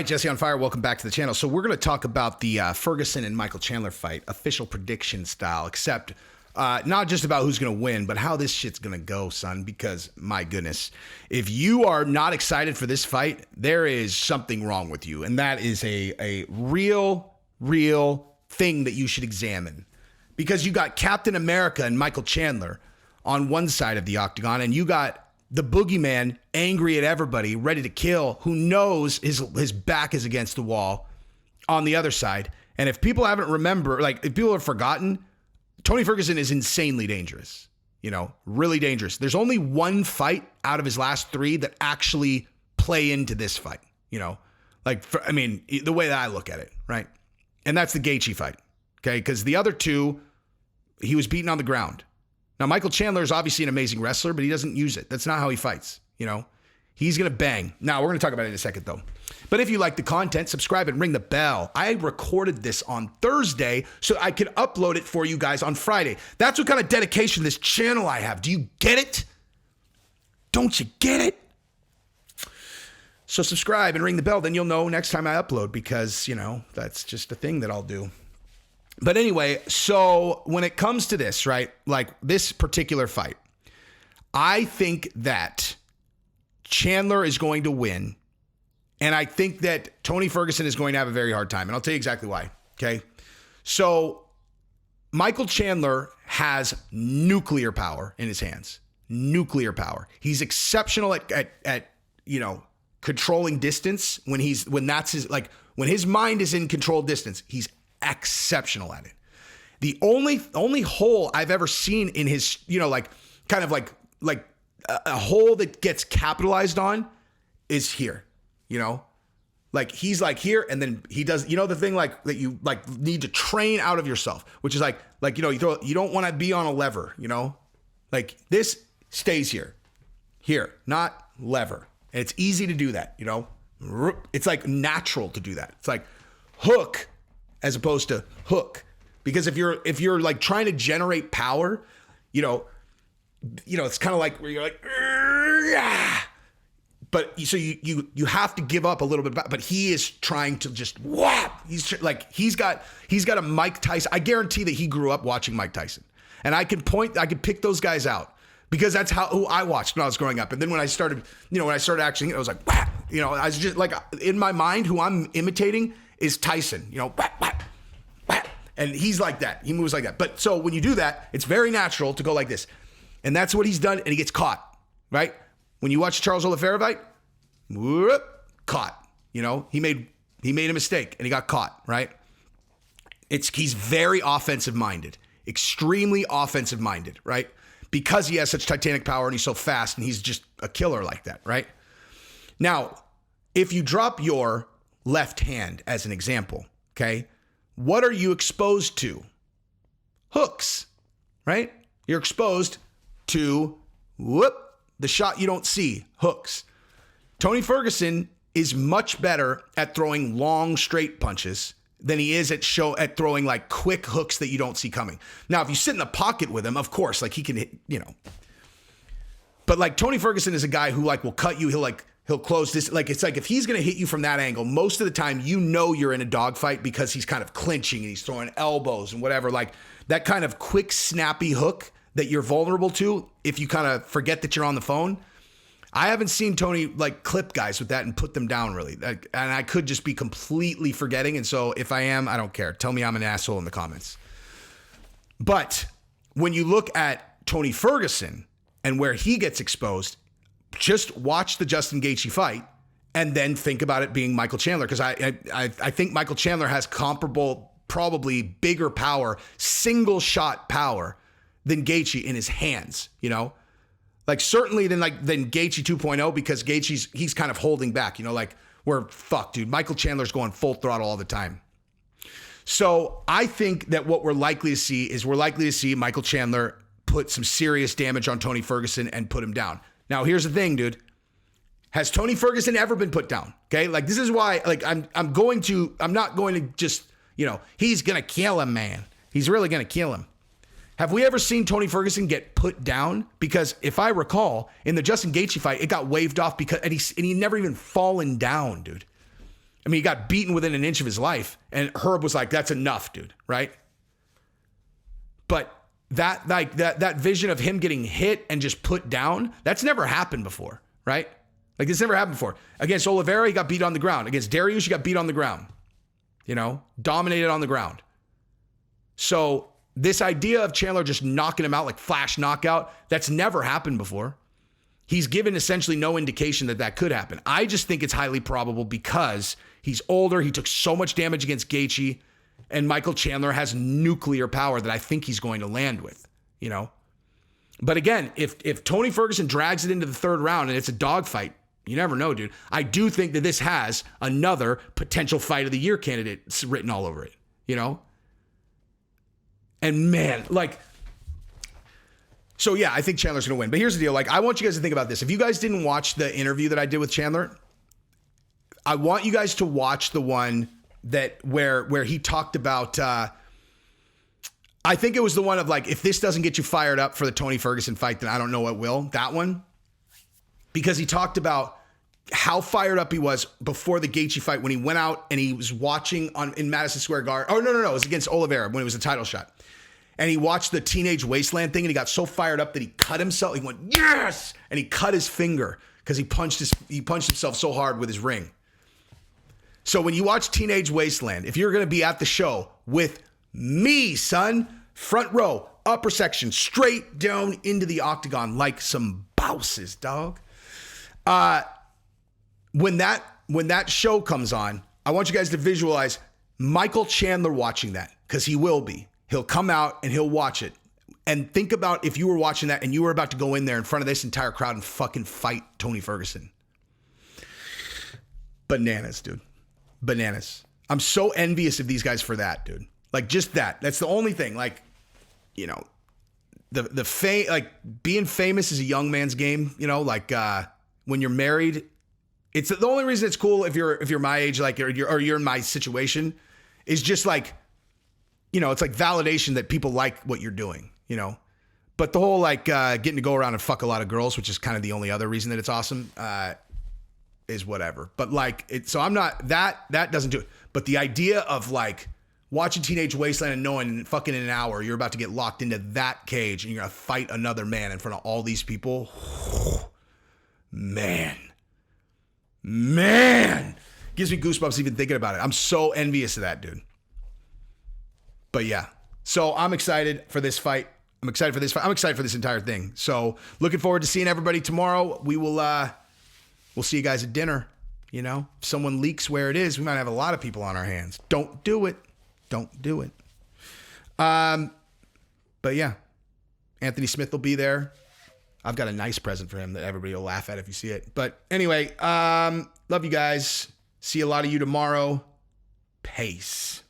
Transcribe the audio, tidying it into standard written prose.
right, Jesse on Fire, welcome back to the channel. So we're going to talk about the Ferguson and Michael Chandler fight, official prediction style, except not just about who's going to win, but how this shit's going to go, son, because my goodness, if you are not excited for this fight, there is something wrong with you, and that is a real thing that you should examine, because you got Captain America and Michael Chandler on one side of the octagon, and you got the boogeyman angry at everybody, ready to kill, who knows his back is against the wall on the other side. And if people haven't remembered, like if people have forgotten, Tony Ferguson is insanely dangerous, really dangerous. There's only one fight out of his last three that actually play into this fight, the way that I look at it, right? And that's the Gaethje fight, okay? Because the other two, he was beaten on the ground. Now, Michael Chandler is obviously an amazing wrestler, but he doesn't use it. That's not how he fights, He's going to bang. Now, we're going to talk about it in a second, though. But if you like the content, subscribe and ring the bell. I recorded this on Thursday so I could upload it for you guys on Friday. That's what kind of dedication to this channel I have. Do you get it? Don't you get it? So subscribe and ring the bell. Then you'll know next time I upload, because, that's just a thing that I'll do. But anyway, so when it comes to this, right, like this particular fight, I think that Chandler is going to win. And I think that Tony Ferguson is going to have a very hard time. And I'll tell you exactly why, okay? So Michael Chandler has nuclear power in his hands. Nuclear power. He's exceptional at controlling distance when his mind is in controlled distance. He's exceptional at it. The only hole I've ever seen in his, kind of like a hole that gets capitalized on is here, like he's like here, and then he does, the thing like that you like need to train out of yourself, which is you don't want to be on a lever, like this stays here, not lever. And it's easy to do that, it's like natural to do that. It's like hook as opposed to hook. Because if you're like trying to generate power, it's kind of like where you're like, but so you have to give up a little bit, but he is trying to just whap. He's got a Mike Tyson. I guarantee that he grew up watching Mike Tyson, and I can pick those guys out because that's who I watched when I was growing up. And then when I started actually, I was like, whap. I was just like, in my mind, who I'm imitating is Tyson, whap, whap, whap. And he's like that. He moves like that. But so when you do that, it's very natural to go like this. And that's what he's done, and he gets caught, right? When you watch Charles Oliveira fight, whoop, caught. He made a mistake, and he got caught, right? He's very offensive-minded, extremely offensive-minded, right? Because he has such titanic power, and he's so fast, and he's just a killer like that, right? Now, if you drop your left hand as an example, okay, what are you exposed to? Hooks, right? You're exposed to the shot you don't see, hooks. Tony Ferguson is much better at throwing long straight punches than he is at throwing like quick hooks that you don't see coming. Now, if you sit in the pocket with him, of course, like he can hit, but like Tony Ferguson is a guy who like will cut you. He'll close this. Like, it's like if he's going to hit you from that angle, most of the time, you're in a dogfight because he's kind of clinching and he's throwing elbows and whatever. Like that kind of quick, snappy hook that you're vulnerable to if you kind of forget that you're on the phone. I haven't seen Tony like clip guys with that and put them down really. And I could just be completely forgetting. And so if I am, I don't care. Tell me I'm an asshole in the comments. But when you look at Tony Ferguson and where he gets exposed, just watch the Justin Gaethje fight and then think about it being Michael Chandler. Because I think Michael Chandler has comparable, probably bigger power, single shot power than Gaethje in his hands, like certainly than Gaethje 2.0, because he's kind of holding back, dude, Michael Chandler's going full throttle all the time. So I think that what we're likely to see is Michael Chandler put some serious damage on Tony Ferguson and put him down. Now, here's the thing, dude. Has Tony Ferguson ever been put down? Okay. Like, this is why, like, I'm not going to just, he's going to kill him, man. He's really going to kill him. Have we ever seen Tony Ferguson get put down? Because if I recall, in the Justin Gaethje fight, it got waved off because, and he never even fallen down, dude. I mean, he got beaten within an inch of his life, and Herb was like, "That's enough, dude." Right? But that vision of him getting hit and just put down, that's never happened before, right? Like, this never happened before. Against Oliveira, he got beat on the ground. Against Dariush, he got beat on the ground. You know, dominated on the ground. So this idea of Chandler just knocking him out like flash knockout, that's never happened before. He's given essentially no indication that that could happen. I just think it's highly probable because he's older. He took so much damage against Gaethje, and Michael Chandler has nuclear power that I think he's going to land with, you know? But again, if Tony Ferguson drags it into the third round and it's a dogfight, you never know, dude. I do think that this has another potential fight of the year candidate written all over it, you know? And man, like, so yeah, I think Chandler's going to win. But here's the deal. Like, I want you guys to think about this. If you guys didn't watch the interview that I did with Chandler, I want you guys to watch the one that where he talked about, I think it was the one of like, if this doesn't get you fired up for the Tony Ferguson fight, then I don't know what will. That one. Because he talked about how fired up he was before the Gaethje fight when he went out and he was watching in Madison Square Garden. Oh, no. It was against Oliveira when it was a title shot. And he watched the Teenage Wasteland thing and he got so fired up that he cut himself. He went, yes! And he cut his finger because he punched himself so hard with his ring. So when you watch Teenage Wasteland, if you're going to be at the show with me, son, front row, upper section, straight down into the octagon like some bouses, dog. When that show comes on, I want you guys to visualize Michael Chandler watching that, because he will be. He'll come out and he'll watch it. And think about if you were watching that and you were about to go in there in front of this entire crowd and fucking fight Tony Ferguson. Bananas, dude. Bananas. I'm so envious of these guys for that, dude. Like, just that. That's the only thing. Like, you know, the fame, like, being famous is a young man's game, you know, like, when you're married, it's the only reason it's cool if you're my age, like, or you're in my situation, is just like, you know, it's like validation that people like what you're doing, you know. But the whole like getting to go around and fuck a lot of girls, which is kind of the only other reason that it's awesome, is whatever. But like, so I'm not, that doesn't do it. But the idea of like watching Teenage Wasteland and knowing fucking in an hour you're about to get locked into that cage and you're gonna fight another man in front of all these people, man, gives me goosebumps even thinking about it. I'm so envious of that, dude. But yeah, so I'm excited for this fight. I'm excited for this entire thing. So looking forward to seeing everybody tomorrow. We'll see you guys at dinner. You know, if someone leaks where it is, we might have a lot of people on our hands. Don't do it. Don't do it. But yeah, Anthony Smith will be there. I've got a nice present for him that everybody will laugh at if you see it. But anyway, love you guys. See a lot of you tomorrow. Peace.